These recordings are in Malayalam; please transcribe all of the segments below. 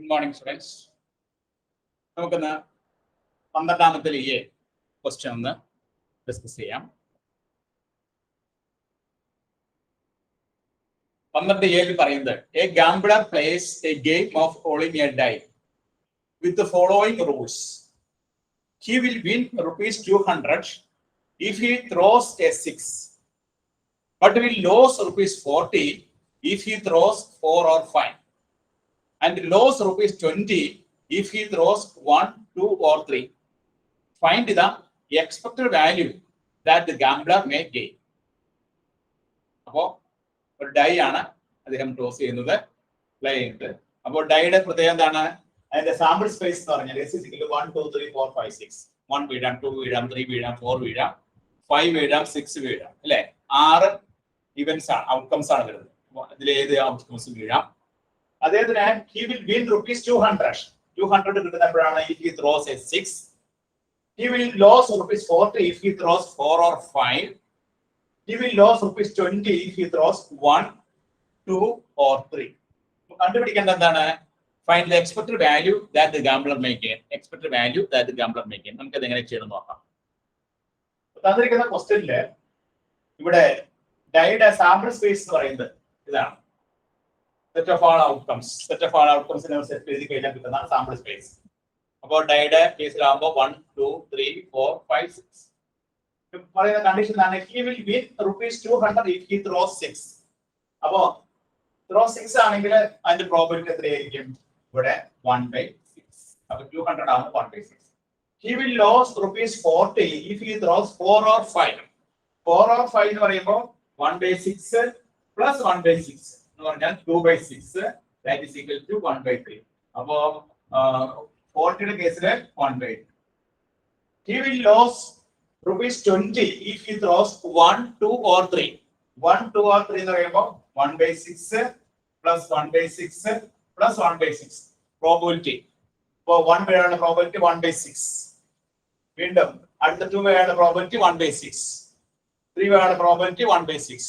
Good morning, students. നമുക്കൊന്ന് 12ാമത്തെ ക്വസ്റ്റ്യൻ ഒന്ന് ഡിസ്കസ് ചെയ്യാം. 12 പറയുന്നത് a gambler plays a game of rolling a die with the following rules. He will win ₹200 if he throws a 6, but will lose ₹40 if he throws 4 or 5, and lose ₹20 if he throws 1, 2 or 3. Find the expected value that the gambler may gain. അപ്പോൾ ഒരു ഡൈ ആണ് അദ്ദേഹം ടോസ് ചെയ്യുന്നത്, പ്ലേ ചെയ്യുന്നത്. അപ്പോൾ ഡൈയുടെ പ്രത്യേകത എന്താണ്? അതിന്റെ സാമ്പിൾ സ്പേസ് എന്ന് പറഞ്ഞാൽ 1, 2, 3, 4, 5, 6. 1 വീഴാം, 2 വീഴാം, 3 വീഴാം, 4 വീഴാം, 5 വീഴാം, 6 വീഴാം, അല്ലെ? 6 ഇവന്റ്സ് ആണ്, ഔട്ട്കംസ് ആണ് വരുന്നത്. അതിൽ ഏത് ഔട്ട്കംസ് വീഴാം. അദ്ദേഹത്തിന് he will win ₹200. 200 കിട്ടുന്നപ്പോഴാണ് if he throws a 6. He will lose ₹40 if he throws 4 or 5. He will lose ₹20 if he throws 1, 2 or 3. കണ്ടുപിടിക്കേണ്ട എന്താണ്? Find the expected value that the gambler may gain. Expected value that the gambler may gain. നമുക്ക് അതെങ്ങനെ ചെയ്യണം നോക്കാം. തന്നിരിക്കുന്ന ക്വസ്റ്റ്യനില് ഇവിടെ ഡൈയുടെ സാമ്പിൾ സ്പേസ് എന്ന് പറയുന്നത് ഇതാണ്. Set of all outcomes. Set of all ഔട്ട്കംസിനെ സെറ്റ് ചെയ്ത് കഴിഞ്ഞാൽ കിട്ടുന്നതാണ് സാമ്പിൾ സ്പേസ്. അപ്പോൾ ഡൈയുടെ കേസിലാകുമ്പോൾ 1, 2, 3, 4, 5, 6 പറയുന്ന കണ്ടീഷൻ ആണ് he will win ₹200 if he throws 6. അപ്പോൾ ത്രോ 6 ആണെങ്കിൽ അതിന്റെ പ്രോബിലിറ്റി എത്രയായിരിക്കും? ഇവിടെ 1/6. അപ്പോൾ 200 ആവുമ്പോൾ 1/6. He will lose ₹40 if he throws 4 or 5. 4 or 5 എന്ന് പറയുമ്പോൾ 1/6 plus 1/6 എന്ന് പറഞ്ഞാൽ 2/6. That is equal to 1/3. അപ്പോ 40യുടെ കേസില് 1/8. He will lose ₹20 if he throws 1, 2 or 3. 1, 2 or 3 എന്ന് പറയുമ്പോൾ 1/6 plus 1/6 plus 1/6 പ്രോബിലിറ്റി. ഇപ്പോ 1 വീഴാനുള്ള പ്രോബിലിറ്റി 1/6. വീണ്ടും അടുത്ത 2 വീഴാനുള്ള probability 1/6. 3 വീഴാനുള്ള probability 1/6.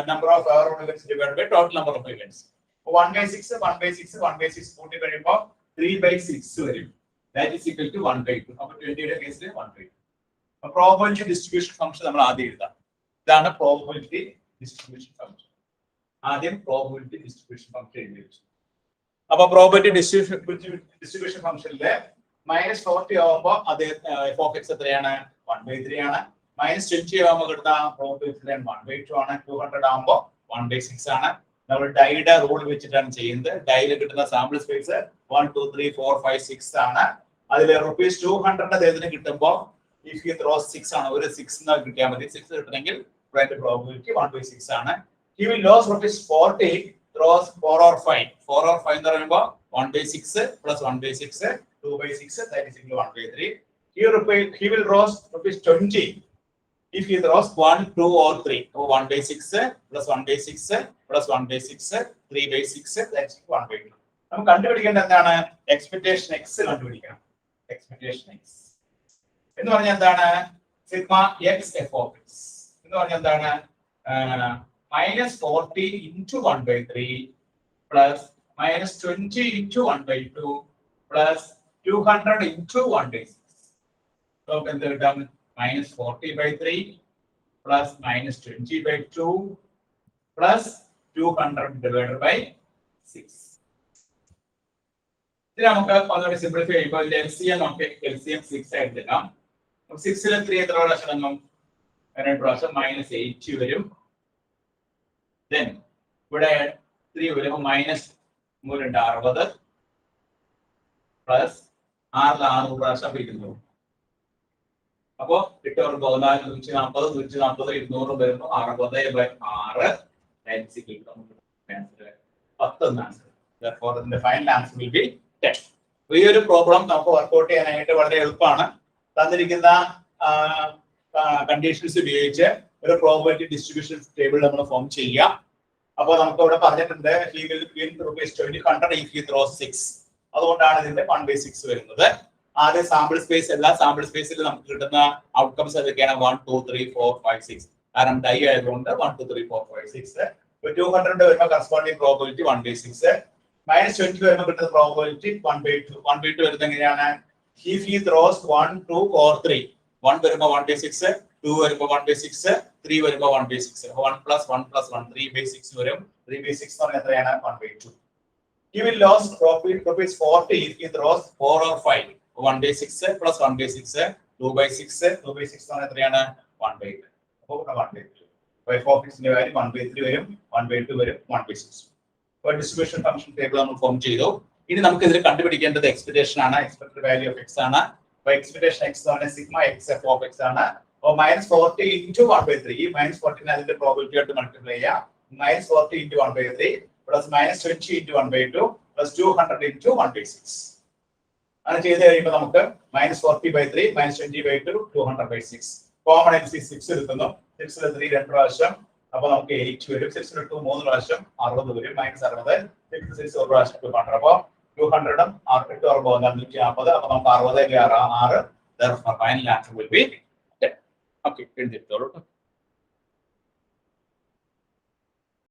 Number of events divided by total number of events. 1/6, 1/6, 1/6 കൂട്ടി കഴിയുമ്പോൾ 3/6 വരും. That is equal to 1/2. അപ്പോൾ 20യുടെ കേസിൽ 1/2. പ്രോബിലിറ്റി ഡിസ്ട്രിബ്യൂഷൻ ഫംഗ്ഷൻ നമ്മൾ ആദ്യം എഴുതാം. ഇതാണ് പ്രോബിലിറ്റി ഡിസ്ട്രിബ്യൂഷൻ ഫംഗ്ഷൻ. ആദ്യം പ്രോബിലിറ്റി ഡിസ്ട്രിബ്യൂഷൻ ഫംഗ്ഷൻ എഴുതി വെച്ചു. അപ്പൊ പ്രോബിലിറ്റി ഡിസ്ട്രിബ്യൂഷൻ ഫംഗ്ഷനിലെ -40 ആവുമ്പോൾ അത് f(x) എത്രയാണ്? 1/3 ആണ്. -20 ആവുമ്പോൾ കിട്ടുന്ന പ്രോബിലിറ്റി 1/2 ആണ്. 200 ആവുമ്പോൾ 1/6 ആണ്. നമ്മൾ ഡൈയുടെ റൂൾ വെച്ചിട്ടാണ് ചെയ്യുന്നത്. ഡൈയിൽ കിട്ടുന്ന സാമ്പിൾ സ്പേസ് 1, 2, 3, 4, 5, 6 ആണ്. അതിൽ ₹200 അദ്ദേഹത്തിന് കിട്ടുമ്പോൾ if he throws 6 ആണ്. ഒരു 6 കിട്ടിയാൽ മതി. 6 കിട്ടണമെങ്കിൽ അതിന്റെ പ്രോബിലിറ്റി 1/6 ആണ്. He will lose ₹40 throws 4 or 5. 4 or 5 എന്ന് പറയുമ്പോൾ 1/6 plus 1/6 2/6. That is equal to 1/3. He will lose ₹20 if he throws 1, 2 or 3. So 1/6 plus 1/6 plus 1/6 3/6. That's 1/2. നമുക്ക് കണ്ടുപിടിക്കേണ്ട എന്താണ്? എക്സ്പെക്ടേഷൻ x കണ്ടുപിടിക്കണം. എക്സ്പെക്ടേഷൻ x എന്ന് പറഞ്ഞാൽ എന്താണ്? സിഗ്മ x f(x) എന്ന് പറഞ്ഞാൽ എന്താണ്? -40 into 1/3 plus -20 into 1/2 plus 200 into 1/6. So എന്ത് കിട്ടും? -40/3 plus -20/2 plus 200 divided by 6. ഇത് നമുക്ക് ഒന്നുകൂടി സിംപ്ലിഫൈ ചെയ്യുമ്പോൾ LCM നമുക്ക് LCM 6 എടുക്കാം. 6ൽ 3 എത്ര പ്രാവശ്യം വന്നു? 2 പ്രാവശ്യം -80 വരും. Then ഇവിടെ 3 വരുമ്പോൾ -60 പ്ലസ് 6 പ്രാവശ്യം 200. അപ്പോ 8 14 140 140 200 വരുമ്പോൾ 60/6. Therefore the final answer will be 10. ഈ ഒരു പ്രോബ്ലം നമുക്ക് വർക്ക്ഔട്ട് ചെയ്യാനായിട്ട് വളരെ എളുപ്പമാണ്. തന്നിരിക്കുന്ന കണ്ടീഷൻസ് ഉപയോഗിച്ച് ഒരു പ്രോബബിലിറ്റി ഡിസ്ട്രിബ്യൂഷൻ ടേബിൾ നമ്മൾ ഫോം ചെയ്യുക. അപ്പോൾ നമുക്ക് ഇവിടെ പറഞ്ഞിട്ടുണ്ട് he will win ₹200 if he throws 6. അതുകൊണ്ടാണ് ഇതിന്റെ 1/6 വരുന്നത്. ആദ്യ സാമ്പിൾ സ്പേസ് എല്ലാ സാമ്പിൾ സ്പേസിൽ നമുക്ക് കിട്ടുന്ന ഔട്ട്കംസ് ഏതൊക്കെയാണ്? 1, 2, 3, 4, 5, 6. കാരണം ഡൈ ആയതുകൊണ്ട് 1, 2, 3, 4, 5, 6. 200 വരുമ്പോൾ കറസ്പോണ്ടിങ് പ്രോബിലിറ്റി 1/6. minus 20 വരുമ്പോൾ കിട്ടുന്ന പ്രോബബിലിറ്റി 1/2. 1/2 വരുന്നത് എങ്ങനെയാണ്? If he throws 1, 2 or 3, 1 വരുമ്പോൾ 1/6, 2 വരുമ്പോൾ 1/6, 3 വരുമ്പോൾ 1/6. 1 plus 1 plus 1, 3/6 വരും. 3/6 എന്ന് പറഞ്ഞാൽ എത്രയാണ്? 1/2. He will lose profit rupees 40 if he throws 4 or 5. 1/6 plus 1/6, 2/6. 2/6 എന്ന് പറഞ്ഞാൽ എത്രയാണ്? 1/8. അപ്പോൾ 1/8. f(x)ന്റെ വാല്യൂ 1/3 വരും, 1/2 വരും, 1/6. അപ്പോൾ ഡിസ്ട്രിബ്യൂഷൻ ഫംഗ്ഷൻ ടേബിൾ നമ്മൾ ഫോം ചെയ്തു. ഇനി നമുക്ക് ഇതിൽ കണ്ടുപിടിക്കേണ്ടത് എക്സ്പെക്ടേഷൻ ആണ്. എക്സ്പെക്ടഡ് വാല്യൂ ഓഫ് x ആണ്. അപ്പോൾ എക്സ്പെക്ടേഷൻ x എന്ന് പറഞ്ഞാൽ sigma x f of x ആണ്. അപ്പോൾ -40 into 1/3. ഈ -40 നെ അതിന്റെ പ്രോബബിലിറ്റി ആയിട്ട് മൾട്ടിപ്ലൈ ചെയ്യാം. -40 into 1/3 plus -20 into 1/2 plus 200 into 1/6. അങ്ങനെ ചെയ്ത് കഴിയുമ്പോൾ നമുക്ക് -40/3 -20/2 200/6. കോമൺ LCM 6 എടുക്കുന്നു. 6 ൽ 3 2 പ്രാവശ്യം. അപ്പോൾ നമുക്ക് 8 വരും. 6 ൽ 2 3 പ്രാവശ്യം 60 വരും. -60. 6 ഒരു പ്രാവശ്യം 200. അപ്പോൾ 200 ഉം 8 6 150. അപ്പോൾ നമുക്ക് 60 6. Therefore final answer will be 10. Okay, എഴുതിയെടുത്തോളൂ.